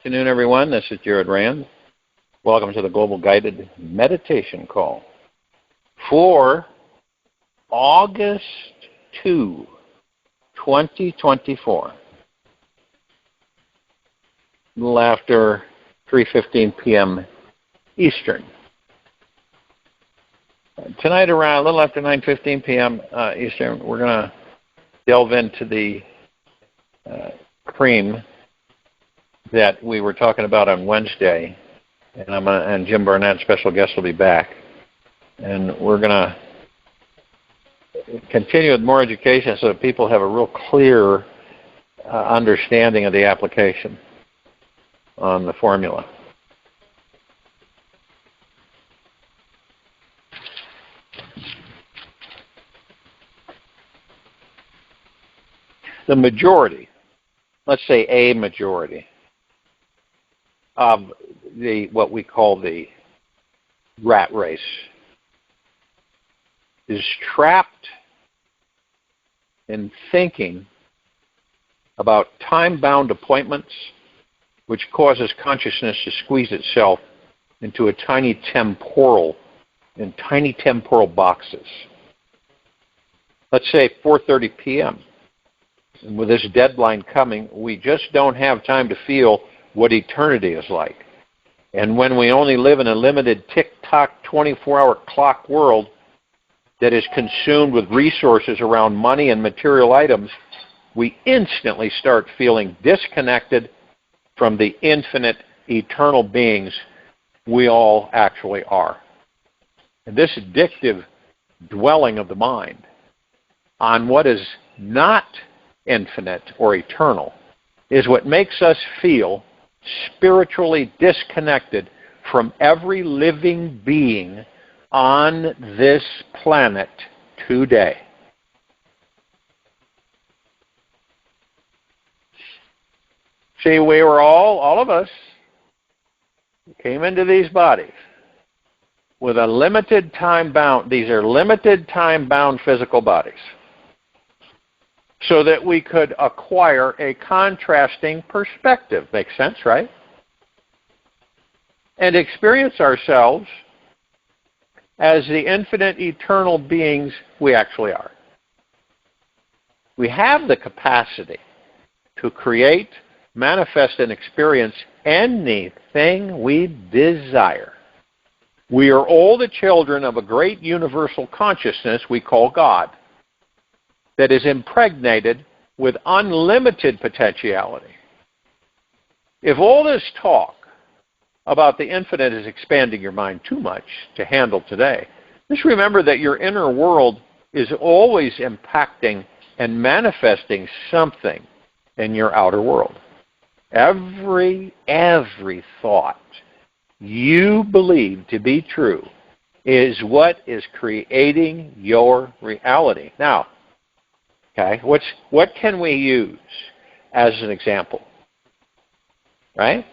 afternoon, everyone. This is Jared Rand. Welcome to the Global Guided Meditation Call for August 2, 2024. A little after 3:15 p.m. Eastern. Tonight around a little after 9:15 p.m. Eastern, we're going to delve into the cream that we were talking about on Wednesday, and Jim Barnett, special guest, will be back, and we're going to continue with more education so that people have a real clear understanding of the application on the formula. The majority, let's say a majority, of what we call the rat race is trapped in thinking about time-bound appointments, which causes consciousness to squeeze itself into tiny temporal boxes. Let's say 4:30 p.m. And with this deadline coming, we just don't have time to feel what eternity is like. And when we only live in a limited tick-tock 24-hour clock world that is consumed with resources around money and material items, we instantly start feeling disconnected from the infinite, eternal beings we all actually are. And this addictive dwelling of the mind on what is not infinite or eternal is what makes us feel spiritually disconnected from every living being on this planet today. See, we were all of us came into these bodies with a limited time bound, these are limited time bound physical bodies, so that we could acquire a contrasting perspective. Makes sense, right? And experience ourselves as the infinite, eternal beings we actually are. We have the capacity to create, manifest, and experience anything we desire. We are all the children of a great universal consciousness we call God, that is impregnated with unlimited potentiality. If all this talk about the infinite is expanding your mind too much to handle today, just remember that your inner world is always impacting and manifesting something in your outer world. Every thought you believe to be true is what is creating your reality. Now, okay, what can we use as an example? Right?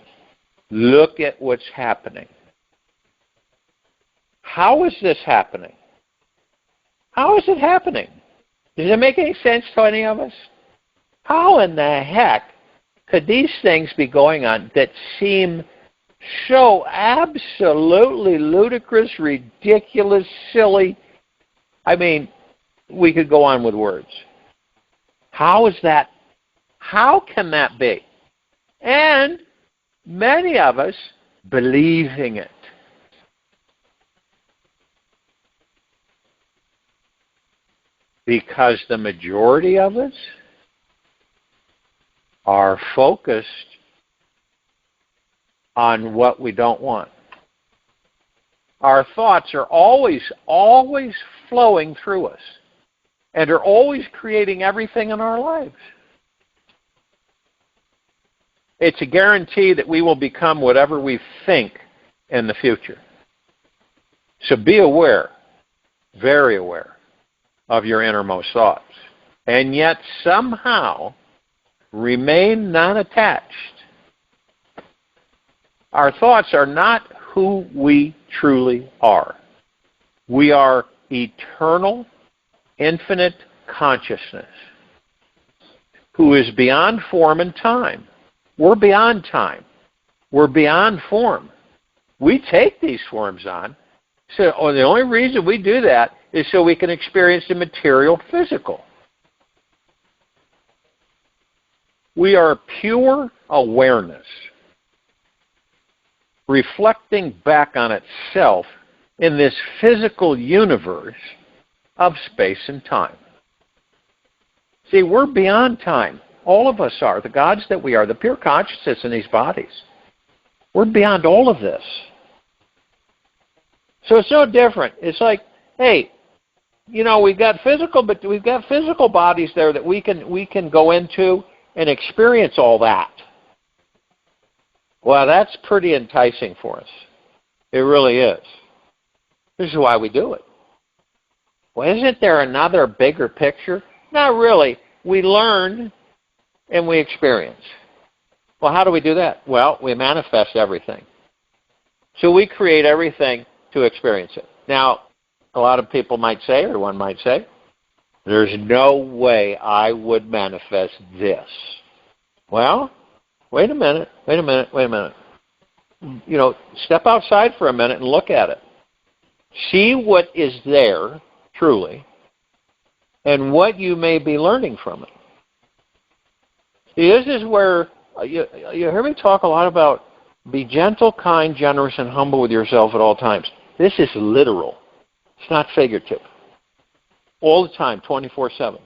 Look at what's happening. How is this happening? How is it happening? Does it make any sense to any of us? How in the heck could these things be going on that seem so absolutely ludicrous, ridiculous, silly? I mean, we could go on with words. How is that? How can that be? And many of us believing it. Because the majority of us are focused on what we don't want. Our thoughts are always flowing through us and are always creating everything in our lives. It's a guarantee that we will become whatever we think in the future. So be aware, very aware, of your innermost thoughts. And yet somehow remain non-attached. Our thoughts are not who we truly are. We are eternal, infinite consciousness who is beyond form and time. We're beyond time. We're beyond form. We take these forms on. So the only reason we do that is so we can experience the material physical. We are pure awareness, reflecting back on itself in this physical universe of space and time. See, we're beyond time. All of us are. The gods that we are, the pure consciousness in these bodies. We're beyond all of this. So it's no different. It's like, hey, we've got physical bodies there that we can go into and experience all that. Well, that's pretty enticing for us. It really is. This is why we do it. Well, isn't there another bigger picture? Not really. We learn and we experience. Well, how do we do that? Well, we manifest everything. So we create everything to experience it. Now, a lot of people might say, or one might say, there's no way I would manifest this. Well, wait a minute. Step outside for a minute and look at it. See what is there, truly, and what you may be learning from it. See, this is where, you hear me talk a lot about be gentle, kind, generous, and humble with yourself at all times. This is literal. It's not figurative. All the time, 24/7.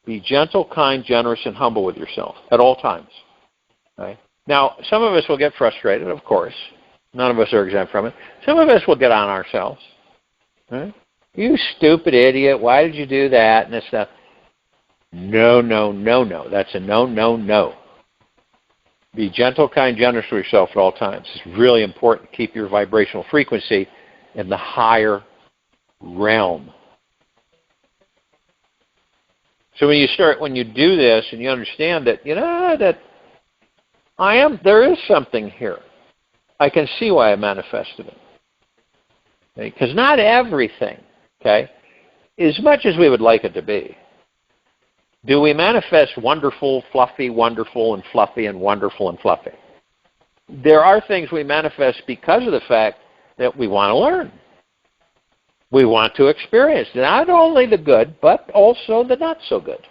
Be gentle, kind, generous, and humble with yourself at all times. Right? Now, some of us will get frustrated, of course. None of us are exempt from it. Some of us will get on ourselves. Right? You stupid idiot, why did you do that? And this stuff. No. That's a no. Be gentle, kind, generous with yourself at all times. It's really important to keep your vibrational frequency in the higher realm. So when you do this and you understand that, there is something here. I can see why I manifested it. Because not everything, as much as we would like it to be, do we manifest wonderful, fluffy, wonderful, and fluffy, and wonderful, and fluffy. There are things we manifest because of the fact that we want to learn. We want to experience not only the good, but also the not so good.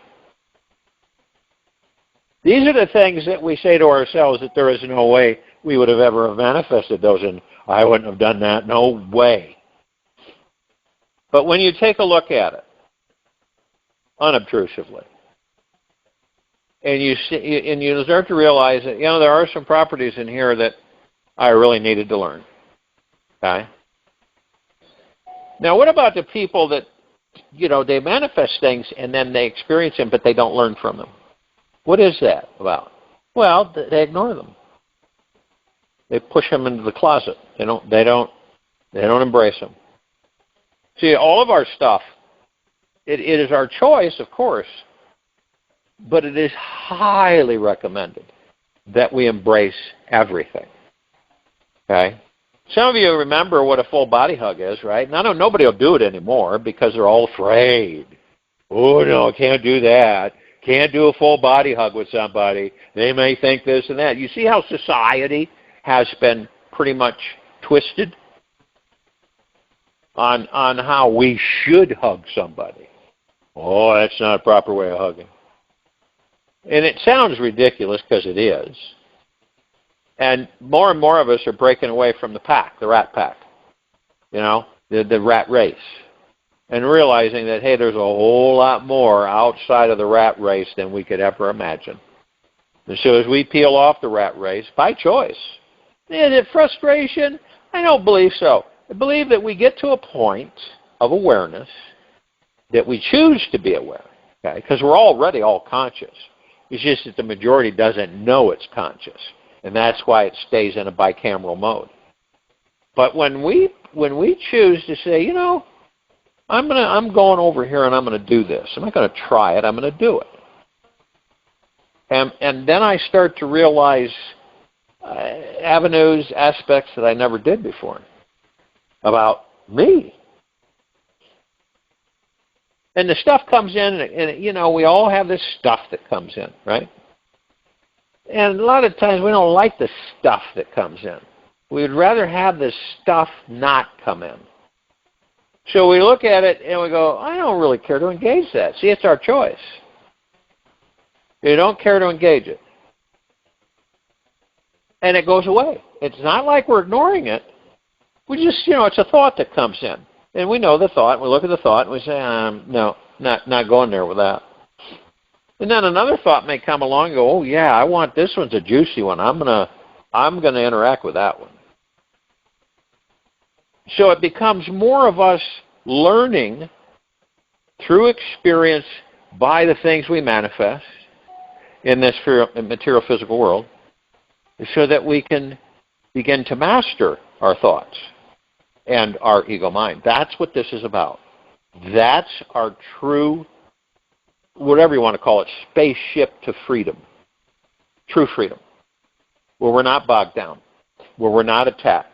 These are the things that we say to ourselves that there is no way we would have ever manifested those, and I wouldn't have done that, no way. But when you take a look at it, unobtrusively, and you start to realize that, there are some properties in here that I really needed to learn. Okay? Now, what about the people that, they manifest things and then they experience them, but they don't learn from them? What is that about? Well, they ignore them. They push them into the closet. They don't embrace them. See, all of our stuff, it is our choice, of course, but it is highly recommended that we embrace everything. Okay? Some of you remember what a full body hug is, right? Now, nobody will do it anymore because they're all afraid. Oh, no, I can't do that. Can't do a full body hug with somebody. They may think this and that. You see how society has been pretty much twisted on how we should hug somebody. Oh, that's not a proper way of hugging. And it sounds ridiculous because it is. And more of us are breaking away from the pack, the rat pack, the rat race, and realizing that, hey, there's a whole lot more outside of the rat race than we could ever imagine. And so as we peel off the rat race, by choice, is it frustration? I don't believe so. I believe that we get to a point of awareness that we choose to be aware, because we're already all conscious. It's just that the majority doesn't know it's conscious. And that's why it stays in a bicameral mode. But when we choose to say, I'm going over here and I'm going to do this. I'm not going to try it. I'm going to do it. And then I start to realize avenues, aspects that I never did before about me. And the stuff comes in, and we all have this stuff that comes in, right? And a lot of times we don't like the stuff that comes in. We'd rather have the stuff not come in. So we look at it and we go, I don't really care to engage that. See, it's our choice. You don't care to engage it. And it goes away. It's not like we're ignoring it. We just, it's a thought that comes in. And we know the thought, and we look at the thought, and we say, no, not going there with that. And then another thought may come along and go, oh, yeah, I want this one's a juicy one. I'm gonna interact with that one. So it becomes more of us learning through experience by the things we manifest in this material physical world so that we can begin to master our thoughts and our ego mind. That's what this is about. That's our true, whatever you want to call it, spaceship to freedom. True freedom. Where we're not bogged down. Where we're not attached.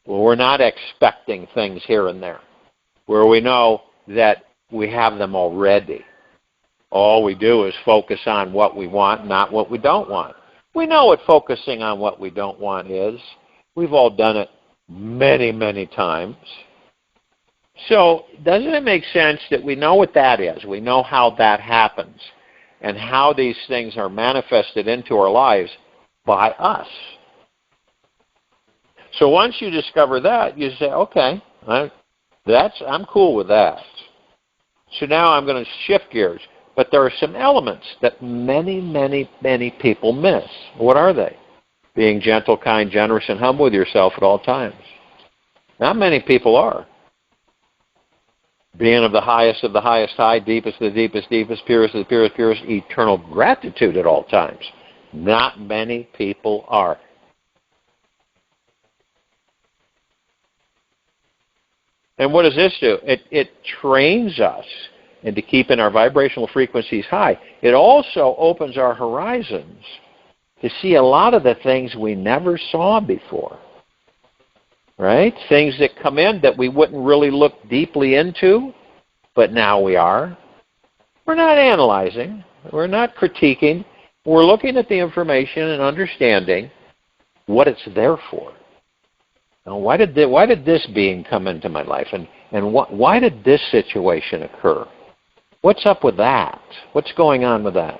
Where we're not expecting things here and there. Where we know that we have them already. All we do is focus on what we want, not what we don't want. We know what focusing on what we don't want is. We've all done it many, many times. So doesn't it make sense that we know what that is? We know how that happens and how these things are manifested into our lives by us. So once you discover that, you say, okay, I'm cool with that. So now I'm going to shift gears. But there are some elements that many, many, many people miss. What are they? Being gentle, kind, generous, and humble with yourself at all times. Not many people are. Being of the highest high, deepest of the deepest, deepest, purest of the purest, purest, eternal gratitude at all times. Not many people are. And what does this do? It trains us into keeping our vibrational frequencies high. It also opens our horizons to see a lot of the things we never saw before. Right? Things that come in that we wouldn't really look deeply into, but now we are. We're not analyzing. We're not critiquing. We're looking at the information and understanding what it's there for. Now, why did this being come into my life? And why did this situation occur? What's up with that? What's going on with that?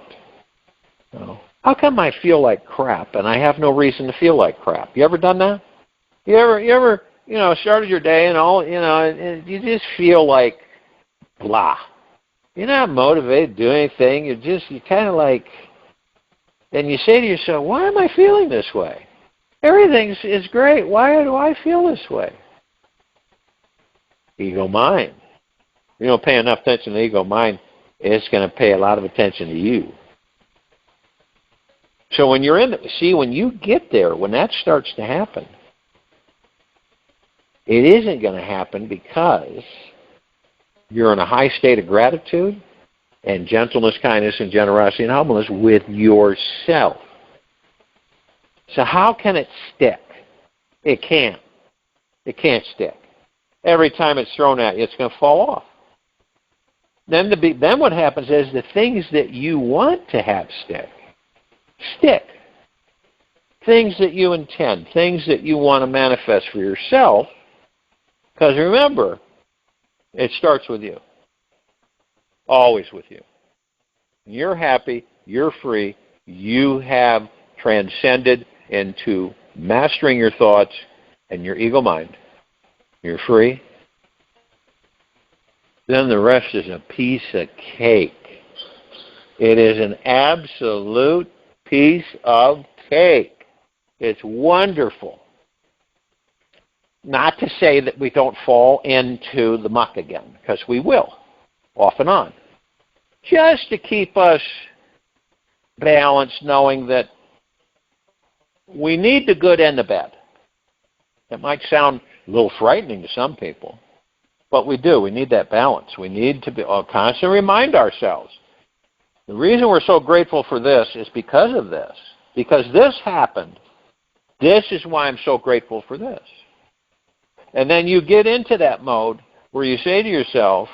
How come I feel like crap and I have no reason to feel like crap? You ever done that? You ever started your day and and you just feel like blah. You're not motivated to do anything. You kind of like, and you say to yourself, why am I feeling this way? Everything is great. Why do I feel this way? Ego mind. You don't pay enough attention to the ego mind, it's going to pay a lot of attention to you. So when you're when you get there, when that starts to happen, it isn't going to happen because you're in a high state of gratitude and gentleness, kindness, and generosity and humbleness with yourself. So how can it stick? It can't. It can't stick. Every time it's thrown at you, it's going to fall off. Then what happens is the things that you want to have stick. Things that you intend, things that you want to manifest for yourself. Because remember, it starts with you. Always with you. You're happy, you're free, you have transcended into mastering your thoughts and your ego mind. You're free. Then the rest is a piece of cake. It is an absolute piece of cake. It's wonderful. Not to say that we don't fall into the muck again, because we will, off and on. Just to keep us balanced, knowing that we need the good and the bad. It might sound a little frightening to some people, but we do. We need that balance. We need to constantly remind ourselves. The reason we're so grateful for this is because of this. Because this happened. This is why I'm so grateful for this. And then you get into that mode where you say to yourself,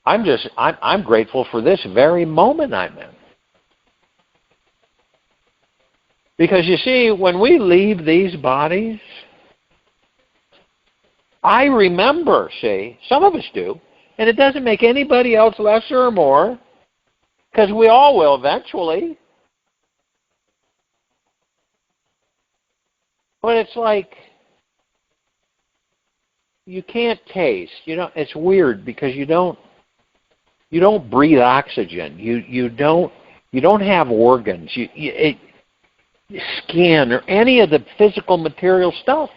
I'm grateful for this very moment I'm in. Because you see, when we leave these bodies, I remember, see, some of us do, and it doesn't make anybody else lesser or more, because we all will eventually. But it's like, you can't taste. You know, it's weird because you don't breathe oxygen. You don't have organs. Skin or any of the physical material stuff.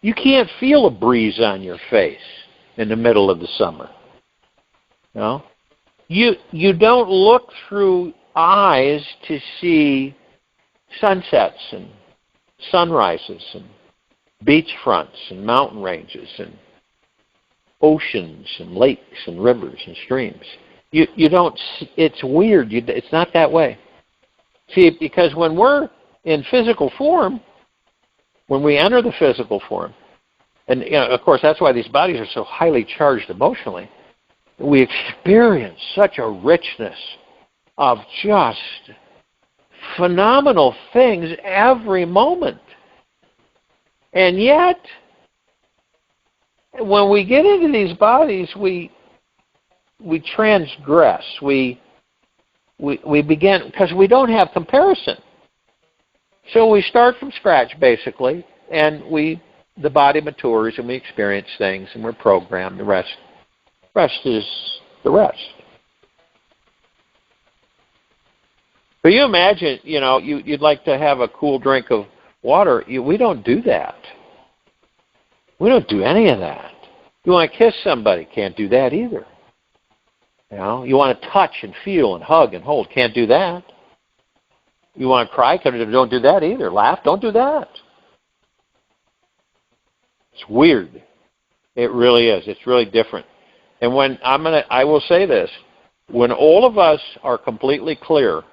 You can't feel a breeze on your face in the middle of the summer. No? You don't look through eyes to see sunsets and sunrises and beach fronts and mountain ranges and oceans and lakes and rivers and streams. You don't. It's weird. It's not that way. See, because when we're in physical form, when we enter the physical form, and of course that's why these bodies are so highly charged emotionally, we experience such a richness of just phenomenal things every moment. And yet, when we get into these bodies, we transgress. We begin, because we don't have comparison. So we start from scratch, basically, and the body matures and we experience things and we're programmed. The rest is the rest. But you imagine, you'd like to have a cool drink of water. We don't do that. We don't do any of that. You want to kiss somebody, can't do that either. You want to touch and feel and hug and hold, can't do that. You want to cry, don't do that either. Laugh, don't do that. It's weird. It really is. It's really different. And when I will say this, when all of us are completely clear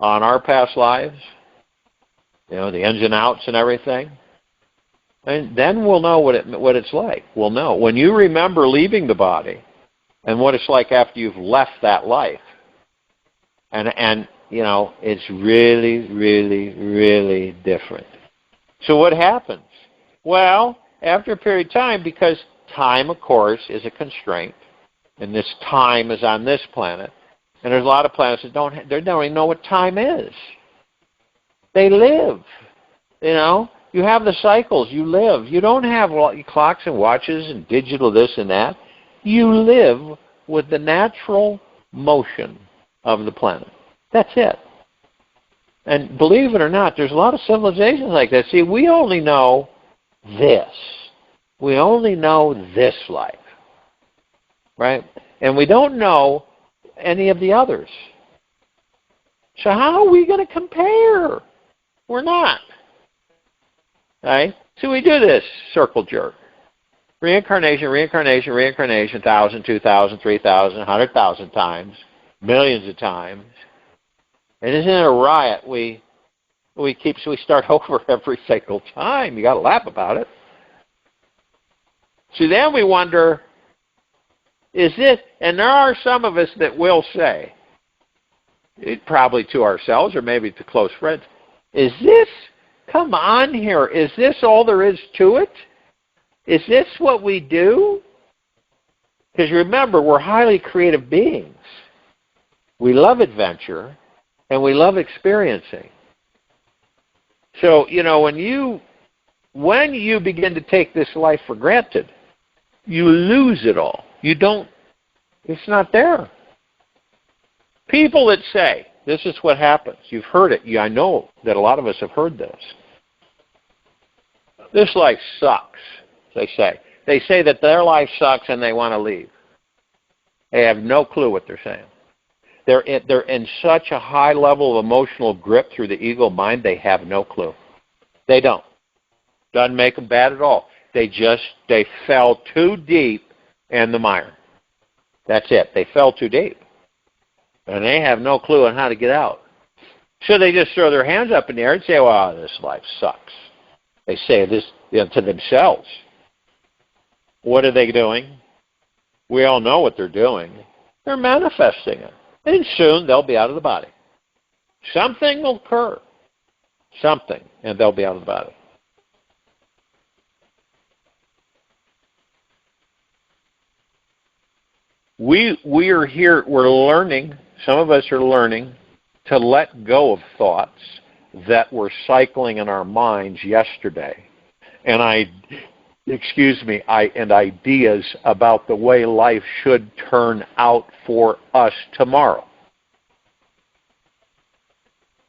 on our past lives, the ins and outs and everything, and then we'll know what it's like. We'll know. When you remember leaving the body and what it's like after you've left that life, and it's really, really, really different. So what happens? Well, after a period of time, because time, of course, is a constraint, and this time is on this planet, and there's a lot of planets that don't even know what time is. They live, You have the cycles. You live. You don't have clocks and watches and digital this and that. You live with the natural motion of the planet. That's it. And believe it or not, there's a lot of civilizations like that. See, we only know this. We only know this life. Right? And we don't know any of the others. So how are we going to compare? We're not. Right? So we do this circle jerk. Reincarnation, reincarnation, reincarnation, 1,000, 2,000, 3,000, 100,000 times, millions of times. And isn't it a riot? We start over every single time. You got to laugh about it. So then we wonder, is this, and there are some of us that will say, probably to ourselves or maybe to close friends, is this, come on here, is this all there is to it? Is this what we do? Because remember, we're highly creative beings. We love adventure, and we love experiencing. So, when you begin to take this life for granted, you lose it all. You don't, it's not there. People that say, this is what happens. You've heard it. I know that a lot of us have heard this. This life sucks, they say. They say that their life sucks and they want to leave. They have no clue what they're saying. They're in such a high level of emotional grip through the ego mind, they have no clue. They don't. Doesn't make them bad at all. They fell too deep in the mire. That's it. They fell too deep. And they have no clue on how to get out. So they just throw their hands up in the air and say, well, this life sucks. They say this to themselves. What are they doing? We all know what they're doing. They're manifesting it. And soon they'll be out of the body. Something will occur. something, and they'll be out of the body. We are here, we're learning, some of us are learning to let go of thoughts that were cycling in our minds yesterday. And and ideas about the way life should turn out for us tomorrow.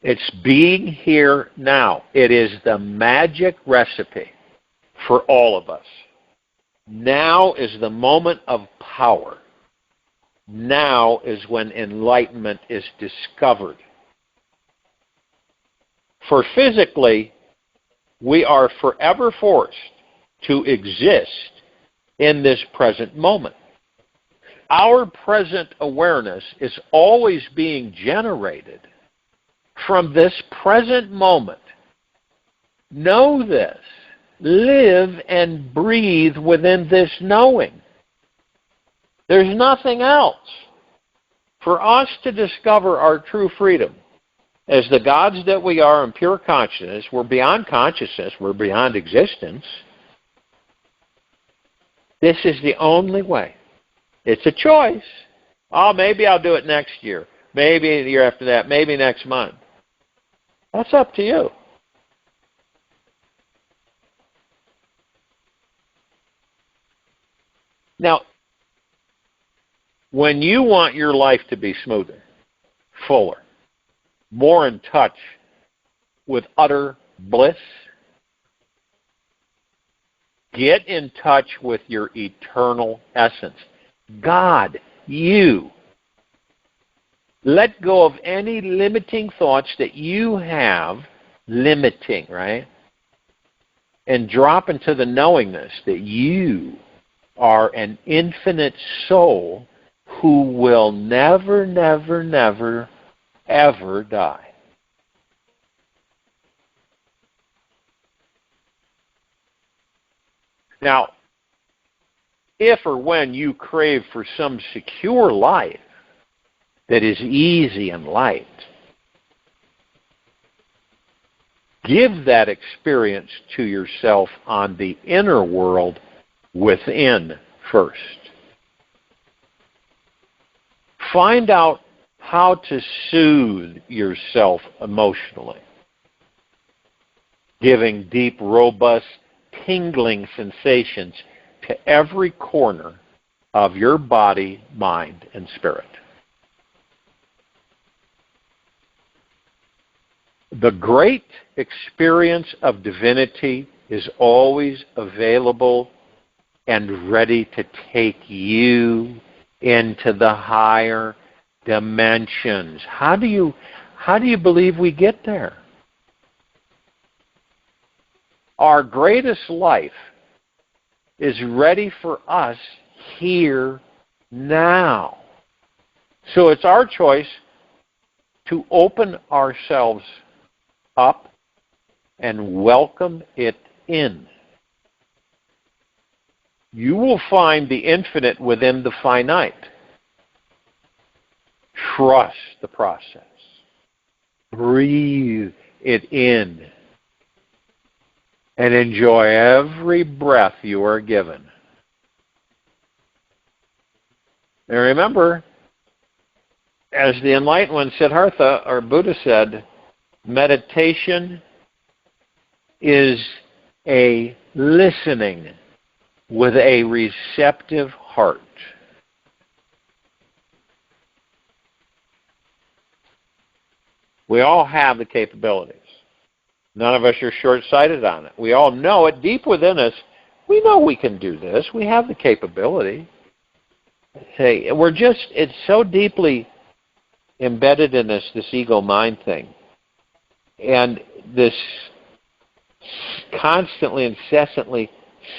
It's being here now. It is the magic recipe for all of us. Now is the moment of power. Now is when enlightenment is discovered. For physically, we are forever forced to exist in this present moment. Our present awareness is always being generated from this present moment. Know this. Live and breathe within this knowing. There's nothing else. For us to discover our true freedom, as the gods that we are in pure consciousness, we're beyond consciousness, we're beyond existence. This is the only way. It's a choice. Oh, maybe I'll do it next year. Maybe the year after that. Maybe next month. That's up to you. Now, when you want your life to be smoother, fuller, more in touch with utter bliss, get in touch with your eternal essence. God, you. Let go of any limiting thoughts that you have, limiting, right? And drop into the knowingness that you are an infinite soul who will never, never, never, ever die. Now, if or when you crave for some secure life that is easy and light, give that experience to yourself on the inner world within first. Find out how to soothe yourself emotionally, giving deep, robust, tingling sensations to every corner of your body, mind, and spirit. The great experience of divinity is always available and ready to take you into the higher dimensions. How do you believe we get there? Our greatest life is ready for us here now. So it's our choice to open ourselves up and welcome it in. You will find the infinite within the finite. Trust the process. Breathe it in. And enjoy every breath you are given. And remember, as the enlightened one Siddhartha, or Buddha said, meditation is a listening with a receptive heart. We all have the capabilities. None of us are short-sighted on it. We all know it deep within us. We know we can do this. We have the capability. Hey, it's so deeply embedded in us, this ego-mind thing. And this constantly, incessantly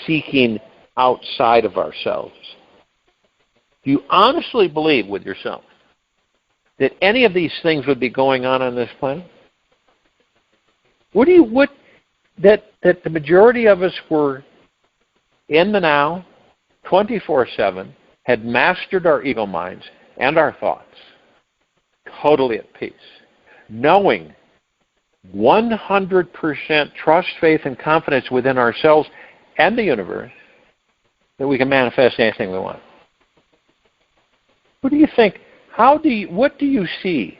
seeking outside of ourselves. Do you honestly believe with yourself that any of these things would be going on this planet? That the majority of us were in the now, 24/7, had mastered our ego minds and our thoughts, totally at peace, knowing 100% trust, faith, and confidence within ourselves and the universe that we can manifest anything we want. What do you think? What do you see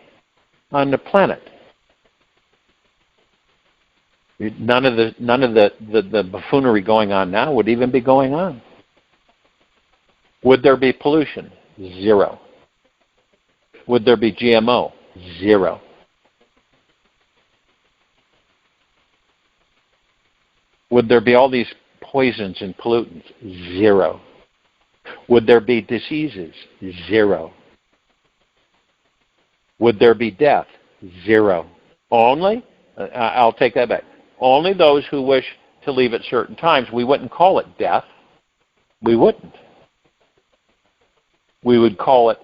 on the planet? None of the buffoonery going on now would even be going on. Would there be pollution? Zero. Would there be GMO? Zero. Would there be all these poisons and pollutants? Zero. Would there be diseases? Zero. Would there be death? Zero. Only, I'll take that back, only those who wish to leave at certain times. We wouldn't call it death. We wouldn't. We would call it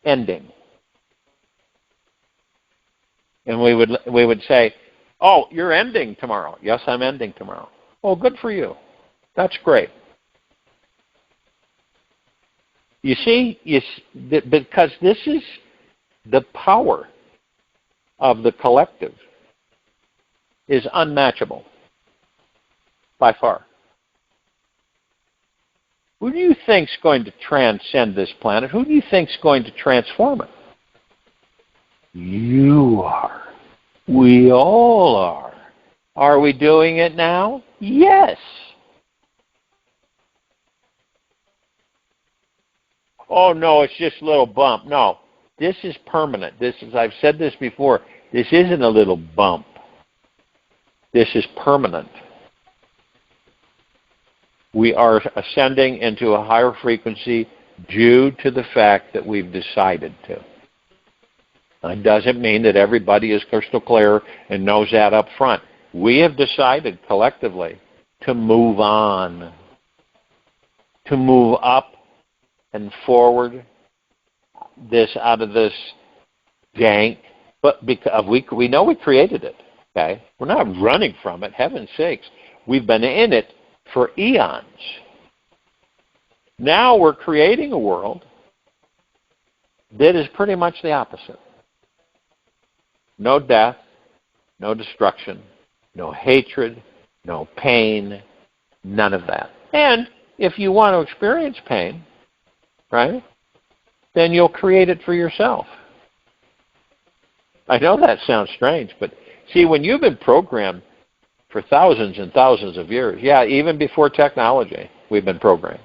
ending. And we would say, oh, you're ending tomorrow. Yes, I'm ending tomorrow. Oh, good for you. That's great. You see, because this is the power of the collective is unmatchable by far. Who do you think is going to transcend this planet? Who do you think is going to transform it? You are. We all are. Are we doing it now? Yes. Oh, no, it's just a little bump. No, this is permanent. I've said this before, this isn't a little bump. This is permanent. We are ascending into a higher frequency due to the fact that we've decided to. It doesn't mean that everybody is crystal clear and knows that up front. We have decided collectively to move on, to move up and forward out of this dank, but because we know we created it, okay? We're not running from it, heaven's sakes. We've been in it for eons. Now we're creating a world that is pretty much the opposite. No death, no destruction, no hatred, no pain, none of that. And if you want to experience pain, right, then you'll create it for yourself. I know that sounds strange, but see, when you've been programmed for thousands and thousands of years, yeah, even before technology, we've been programmed.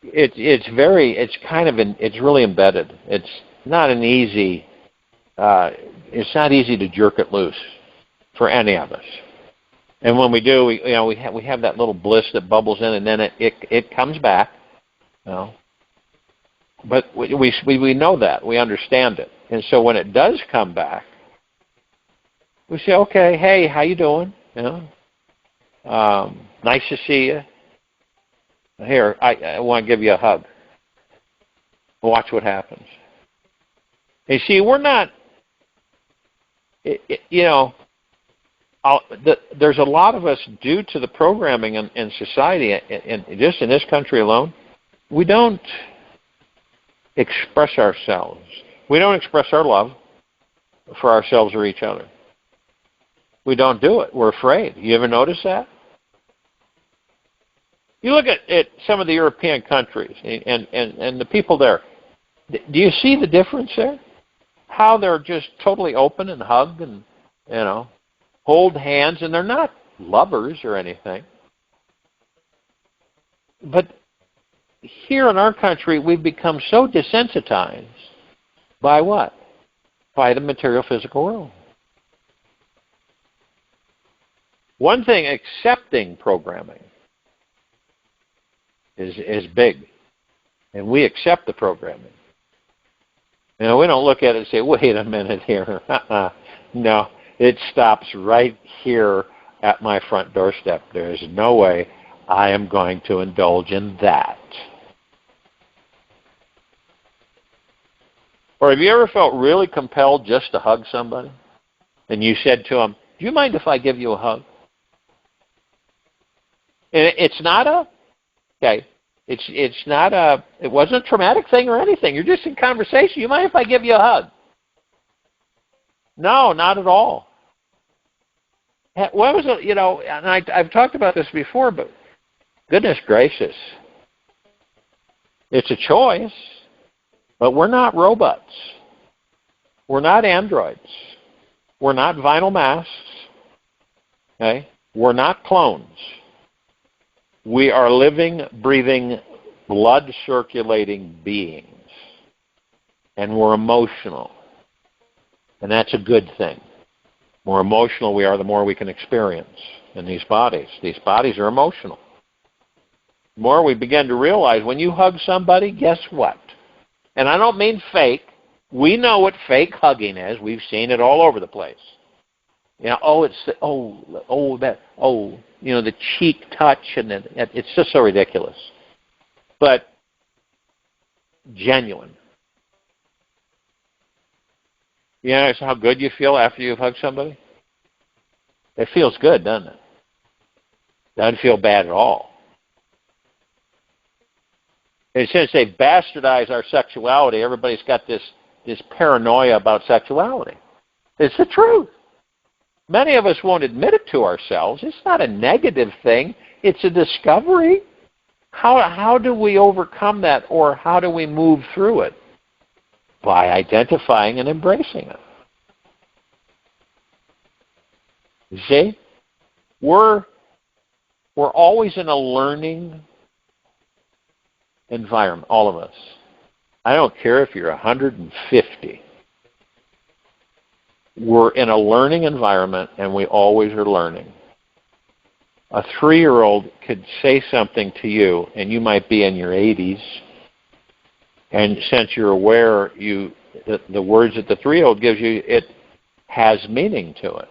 It's really embedded. It's not easy to jerk it loose for any of us. And when we do, we have that little bliss that bubbles in, and then it comes back. You know. But we know that, we understand it, and so when it does come back, we say, okay, hey, how you doing? You know, nice to see you. Here, I want to give you a hug. Watch what happens. You see, we're not, there's a lot of us, due to the programming in society, and just in this country alone, we don't express ourselves. We don't express our love for ourselves or each other. We don't do it. We're afraid. You ever notice that? You look at some of the European countries and the people there. Do you see the difference there? How they're just totally open and hug and, hold hands, and they're not lovers or anything. But here in our country, we've become so desensitized by what? By the material physical world. One thing, accepting programming is big. And we accept the programming. We don't look at it and say, wait a minute here. No, it stops right here at my front doorstep. There's no way I am going to indulge in that. Or have you ever felt really compelled just to hug somebody? And you said to them, do you mind if I give you a hug? And it wasn't a traumatic thing or anything. You're just in conversation. You mind if I give you a hug? No, not at all. What was it, and I've talked about this before, but goodness gracious, it's a choice, but we're not robots. We're not androids. We're not vinyl masks. Okay? We're not clones. We are living, breathing, blood-circulating beings. And we're emotional. And that's a good thing. The more emotional we are, the more we can experience in these bodies. These bodies are emotional. The more we begin to realize, when you hug somebody, guess what? And I don't mean fake. We know what fake hugging is. We've seen it all over the place. The cheek touch, and it's just so ridiculous. But genuine. You know how good you feel after you've hugged somebody? It feels good, doesn't it? Doesn't feel bad at all. And since they've bastardized our sexuality, everybody's got this paranoia about sexuality. It's the truth. Many of us won't admit it to ourselves. It's not a negative thing. It's a discovery. How do we overcome that, or how do we move through it? By identifying and embracing it. You see? We're always in a learning environment, all of us. I don't care if you're 150. We're in a learning environment, and we always are learning. A 3-year-old could say something to you, and you might be in your 80s, and since you're aware, the words that the 3-year-old gives you, it has meaning to it.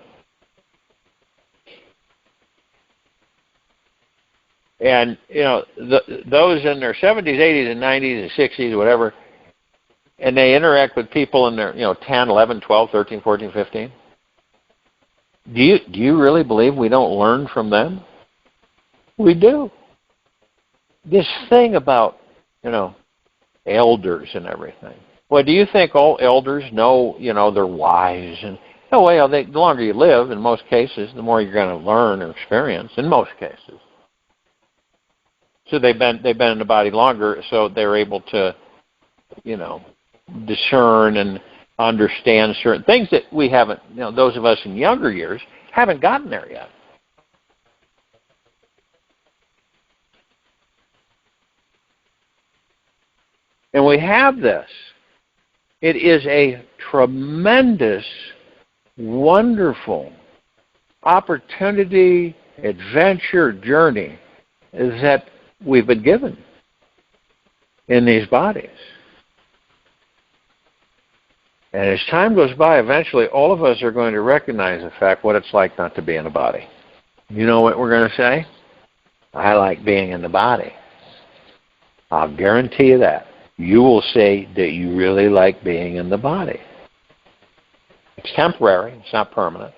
And, those in their 70s, 80s, and 90s, and 60s, whatever, and they interact with people in their, 10, 11, 12, 13, 14, 15. Do you really believe we don't learn from them? We do. This thing about, elders and everything. Well, do you think all elders know, they're wise? And the longer you live, in most cases, the more you're going to learn or experience, in most cases. So they've been in the body longer, so they're able to, discern and understand certain things that we haven't, those of us in younger years haven't gotten there yet. And we have this. It is a tremendous, wonderful opportunity, adventure, journey that we've been given in these bodies. And as time goes by, eventually all of us are going to recognize the fact what it's like not to be in a body. You know what we're going to say? I like being in the body. I'll guarantee you that. You will say that you really like being in the body. It's temporary. It's not permanent.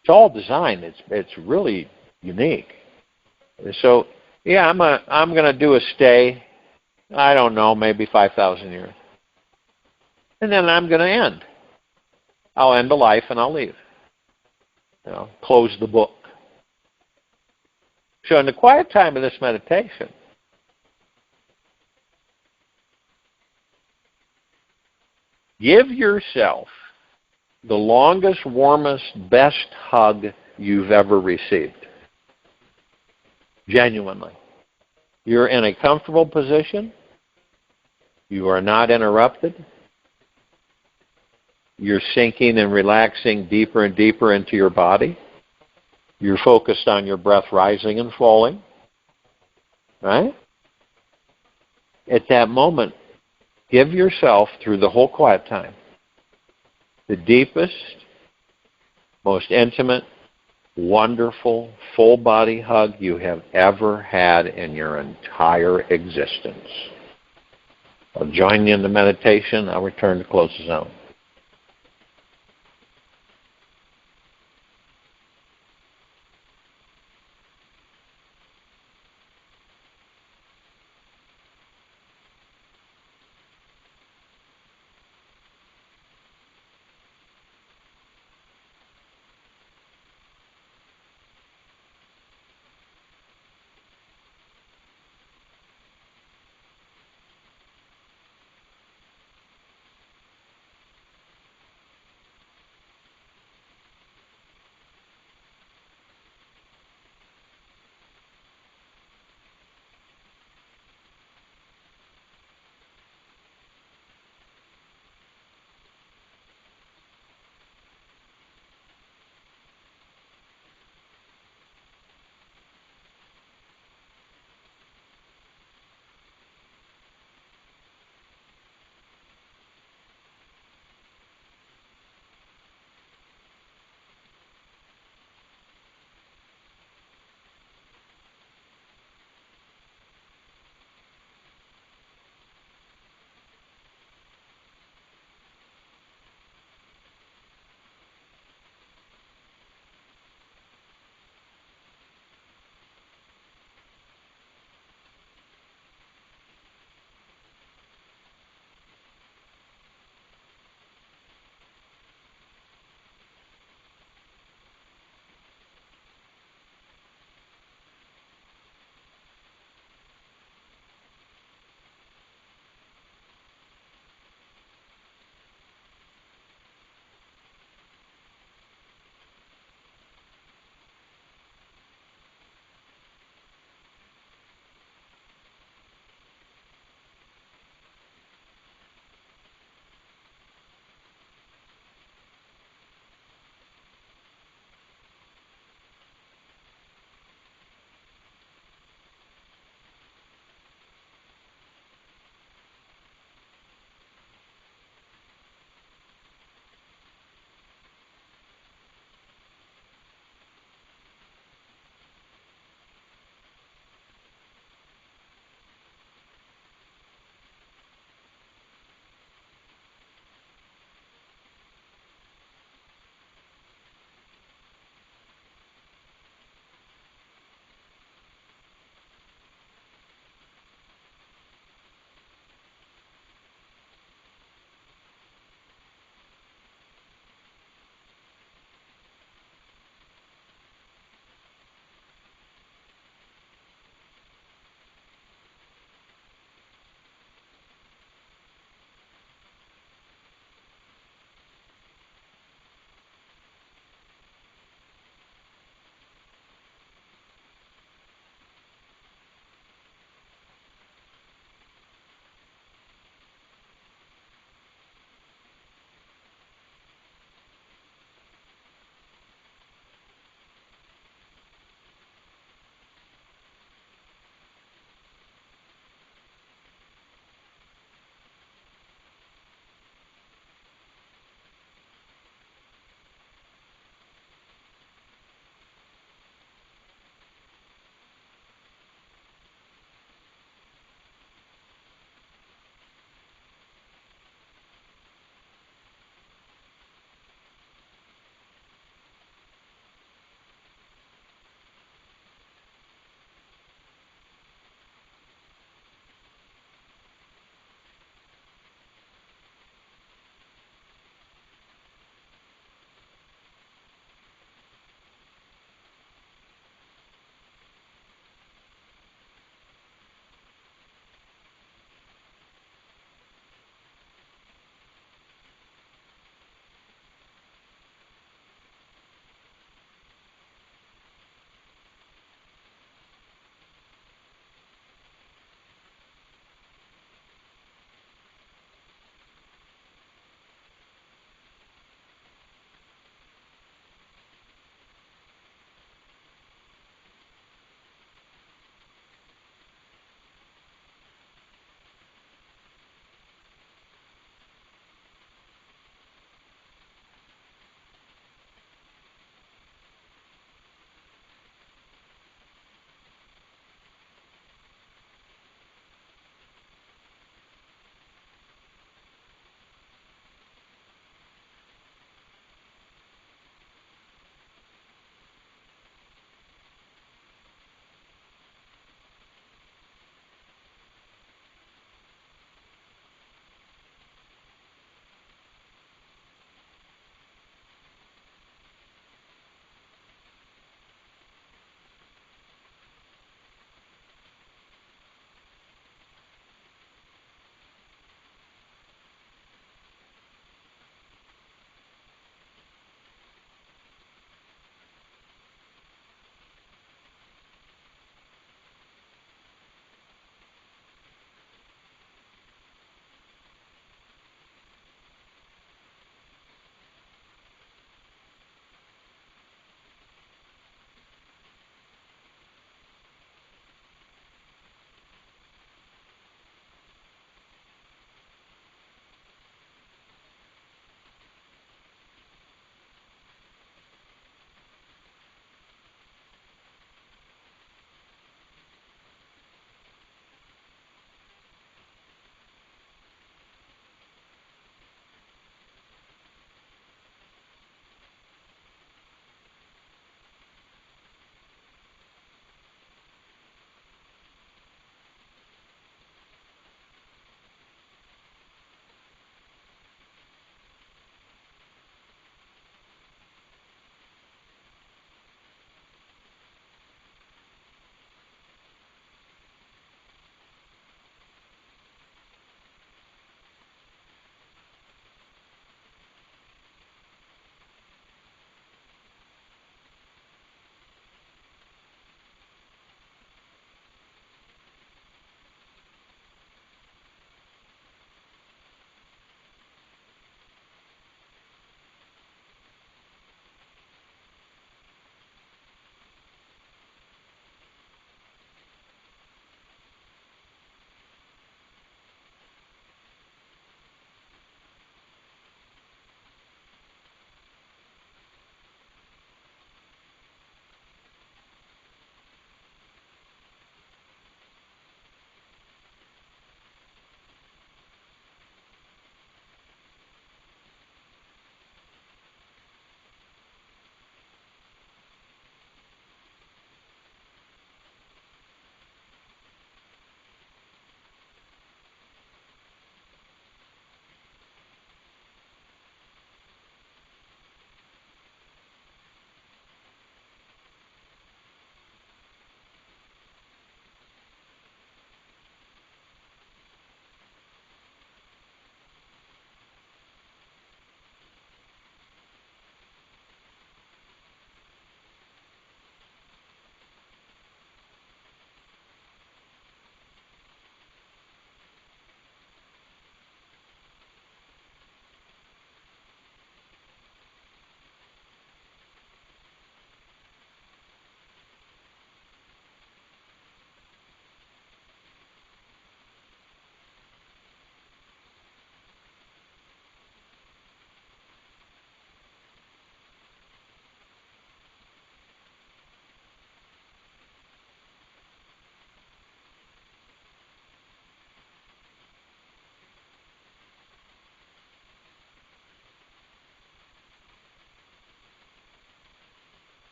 It's all designed. It's really unique. So, yeah, I'm going to do a stay, I don't know, maybe 5,000 years. And then I'm going to end. I'll end a life and I'll leave. Close the book. So in the quiet time of this meditation, give yourself the longest, warmest, best hug you've ever received. Genuinely. You're in a comfortable position. You are not interrupted. You're sinking and relaxing deeper and deeper into your body. You're focused on your breath rising and falling. Right? At that moment, give yourself, through the whole quiet time, the deepest, most intimate, wonderful, full-body hug you have ever had in your entire existence. I'll join you in the meditation. I'll return to close the zone.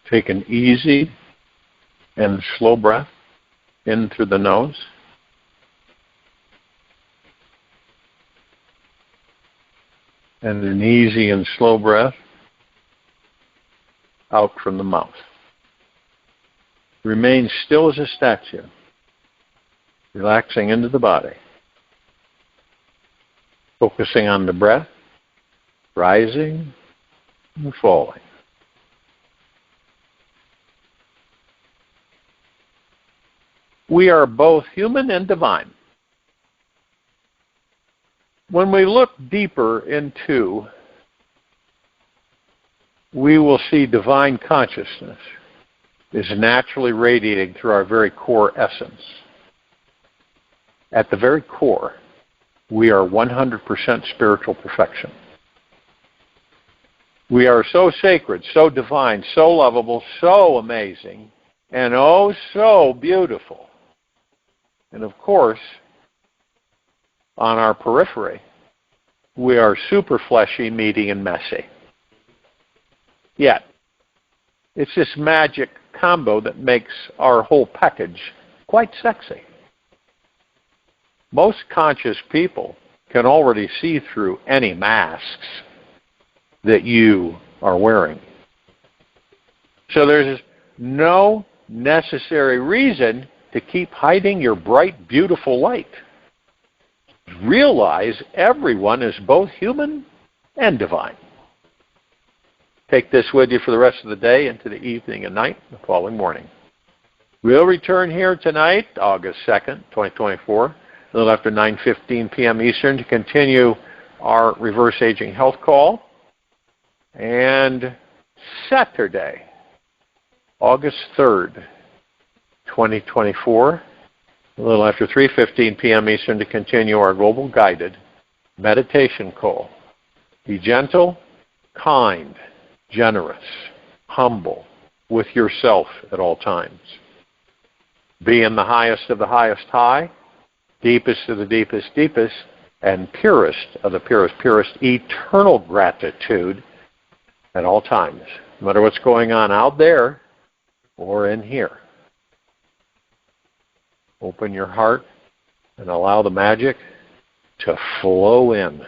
Take an easy and slow breath in through the nose. And an easy and slow breath out from the mouth. Remain still as a statue, relaxing into the body. Focusing on the breath, rising and falling. We are both human and divine. When we look deeper into, we will see divine consciousness is naturally radiating through our very core essence. At the very core, we are 100% spiritual perfection. We are so sacred, so divine, so lovable, so amazing, and oh so beautiful. And of course, on our periphery, we are super fleshy, meaty, and messy. Yet, it's this magic combo that makes our whole package quite sexy. Most conscious people can already see through any masks that you are wearing. So there's no necessary reason to keep hiding your bright, beautiful light. Realize everyone is both human and divine. Take this with you for the rest of the day, into the evening and night, the following morning. We'll return here tonight, August 2nd, 2024, a little after 9:15 p.m. Eastern, to continue our reverse aging health call. And Saturday, August 3rd, 2024, a little after 3:15 p.m. Eastern, to continue our global guided meditation call. Be gentle, kind, generous, humble with yourself at all times. Be in the highest of the highest high, deepest of the deepest deepest, and purest of the purest purest, eternal gratitude at all times, no matter what's going on out there or in here. Open your heart and allow the magic to flow in.